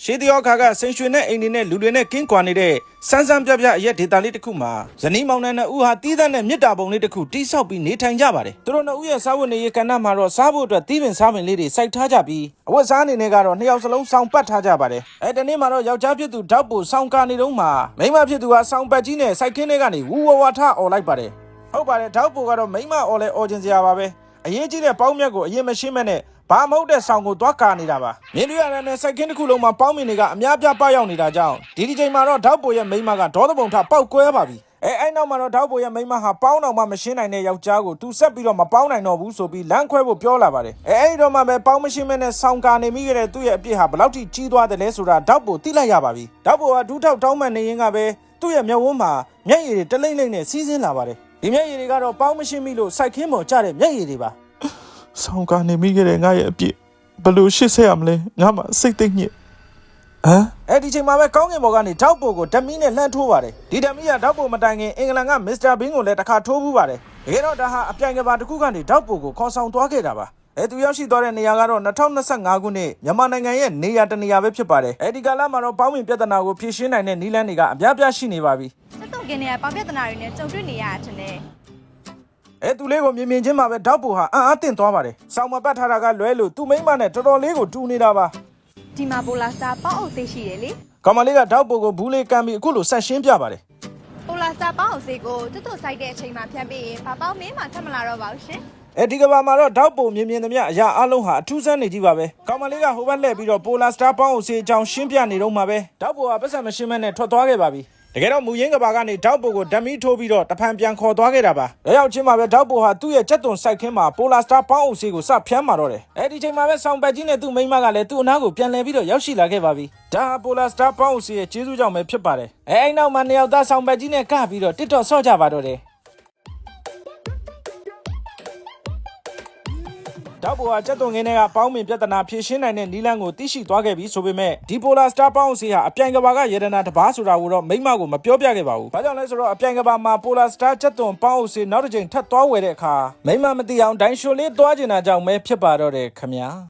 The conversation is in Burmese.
ရှေးတရောခါကဆင်ရွှေနဲ့အိမ်တွေနဲ့လူတွေနဲ့ကင်းကွာနေတဲ့စန်းစန်းပြပြအရက်ဒေတာလေးတစ်ခုမှာဇနီးမောင်နှံနှစ်ဦးဟာတီးတဲ့နဲ့မြစ်တာပုံလေးတစ်ခုတိဆောက်ပြီးနေထိုင်ကြပါတယ်သူတို့နှစ်ဦးရဲ့စားဝတ်နေရေးကဏ္ဍမှာတော့စားဖို့အတွက်တီးပင်စားပင်လေးတွေစိုက်ထားကြပြီးအဝတ်စားအနေနဲ့ကတော့နှစ်ယောက်စလုံးစောင်းပတ်ထားကြပါတယ်ဒီနေ့မှာတော့ယောက်ျားဖြစ်သူဓာတ်ပိုစောင်းကာနေတုန်းမှာမိန်းမဖြစ်သူကစောင်းပတ်ကြီးနဲ့စိုက်ခင်းထဲကနေဝူဝဝထအော်လိုက်ပါတယ်ဟုတ်ပါတယ်ဓာတ်ပိုကတော့မိန်းမအော်လဲအော်ကျင်စရာပါပဲအရေးကြီးတဲ့ပေါင်းမြတ်ကိုအရင်မရှင်းမဲ့နဲ့ဘာမဟုတ်တဲ့ဆောင်ကိုသွားကာနေတာပါမြင်းပြရတဲ့စိုက်ခင်းတစ်ခုလုံးမှာပေါင်းမင်တွေကအများပြပရောက်နေတာကြောင့်ဒီချိန်မှာတော့ဓာတ်ပိုရဲ့မိန်းမကဒေါသပုံထပောက်ကွဲပါပြီအဲ့နောက်မှာတော့ဓာတ်ပိုရဲ့မိန်းမဟာပေါင်းတော်မှမရှင်းနိုင်တဲ့ယောက်ျားကိုသူဆက်ပြီးတော့မပေါင်းနိုင်တော့ဘူးဆိုပြီးလမ်းခွဲဖို့ပြောလာပါတယ်အဲ့ဒီတော့မှပဲပေါင်းမရှင်းမဲ့နဲ့ဆောင်ကာနေမိခဲ့တဲ့သူ့ရဲ့အပြစ်ဟာဘယ်လောက်ထိကြီးသွားတယ်လဲဆိုတာဓာတ်ပိုသိလိုက်ရပါပြီဓာတ်ပိုကဒူးထောက်တောင်းမှန်နေရင်ကပဲသူ့ရဲ့မျက်ဝန်းမှာမျက်ရည်တွေတလိမ့်လိမ့်နဲ့စီးဆင်းလာပါတယ်ဒီမျက်ရည်တွေကတော့ပေါင်းမရှင်းမိလို့စိုက်ခင်းပေါ်ကျတဲ့မျက်ရည်တွေပါဆောင်ကနေမိခဲ့တဲ့ငါရဲ့အပြစ်ဘလို့ရှစ်ဆက်ရမလဲငါမှစိတ်သိမ့်ညစ်ဒီချိန်မှာပဲကောင်းကင်ဘော်ကနေဓာတ်ပိုကိုဓမီနဲ့လှမ်းထိုးပါတယ်ဒီဓမီကဓာတ်ပိုမတိုင်ခင်အင်္ဂလန်ကမစ္စတာဘင်းကိုလည်းတစ်ခါထိုးဘူးပါတယ်တကယ်တော့ဒါဟာအပြိုင်ကဘာတစ်ခုကနေဓာတ်ပိုကိုခေါ်ဆောင်သွားခဲ့တာပါသူရောက်ရှိသွားတဲ့နေရာကတော့2025ခုနှစ်မြန်မာနိုင်ငံရဲ့နေရာတနေရာပဲဖြစ်ပါတယ်ဒီကာလမှာတော့ပေါင်းမင်ပြဿနာကိုဖြေရှင်းနိုင်တဲ့နည်းလမ်းတွေကအများပြားရှိနေပါပြီတက်တုံကင်းတွေကပေါင်းပြဿနာတွေနဲ့ကြုံတွေ့နေရတာတဲ့သူလေးကိုမြင်ချင်းမှာပဲဓာတ်ပိုဟာအံ့အားသင့်သွားပါတယ်ဆောင်းမပတ်ထားတာကလွဲလို့သူ့မိန်းမနဲ့တော်တော်လေးကိုတူနေတာပါဒီမှာပိုလာစတာပေါင်းအုပ်သေးရှိတယ်လေကောင်မလေးကဓာတ်ပိုကိုဘူးလေးကမ်းပြီးအခုလိုဆက်ရှင်းပြပါတယ်ပိုလာစတာပေါင်းအုပ်သေးကိုတွတ်စိုက်တဲ့အချိန်မှာဖြန့်ပြီးရင်ဘာပေါင်းမင်းမှထပ်မလာတော့ပါဘူးရှင်ဒီကဘာမှာတော့ဓာတ်ပိုမြင်သမျှအရာအလုံးဟာအထူးဆန်းနေကြည့်ပါပဲကောင်မလေးကဟိုဘက်လှည့်ပြီးတော့ပိုလာစတာပေါင်းအုပ်သေးအကြောင်းရှင်းပြနေတော့မှာပဲဓာတ်ပိုကပတ်စံမရှင်းမနဲ့ထွက်သွားခဲ့ပါပြီတကယ်တော့မူရင်းကဘာကနေဓာတ်ပိုကိုဓမီထိုးပြီးတော့တဖန်ပြန်ခေါ်သွားခဲ့တာပါ။ရောက်ချင်းမှာပဲဓာတ်ပိုဟာသူ့ရဲ့ချက်သွန်စိုက်ခင်းမှာပိုလာစတာပေါင်းအုပ်ဆေးကိုစဖျန်းမာတော့တယ်။ဒီချိန်မှာပဲဆောင်ပတ်ကြီးနဲ့သူ့မိန်းမကလည်းသူ့အနားကိုပြန်လည်ပြီးတော့ရောက်ရှိလာခဲ့ပါပြီ။ဒါဟာပိုလာစတာပေါင်းအုပ်ဆေးရဲ့ကျေးဇူးကြောင့်ပဲဖြစ်ပါတယ်။အဲ့နောက်မှာနှစ်ယောက်သားဆောင်ပတ်ကြီးနဲ့ကပြီးတော့တစ်တော့ဆော့ကြပါတော့တယ်။ဓာတ်ပိုဟာချက်သွန်ခင်းတွေကပေါင်းမင်ပြဿနာဖြေရှင်းနိုင်တဲ့နည်းလမ်းကိုသိရှိသွားခဲ့ပြီးဆိုပေမဲ့ဒီပိုလာစတာပေါင်းဆေးဟာအပြိုင်ကဘာကရေဒနာတစ်ပါးဆိုတာကိုတော့မိမကိုမပြောပြခဲ့ပါဘူး။ဘာကြောင့်လဲဆိုတော့အပြိုင်ကဘာမှာပိုလာစတာချက်သွန်ပေါင်းဆေးနောက်တစ်ချိန်ထပ်သွားဝယ်တဲ့အခါမိမမသိအောင်ဒိုင်ရှိုလေးသွားကျင်တာကြောင့်ပဲဖြစ်ပါတော့တယ်ခင်ဗျာ။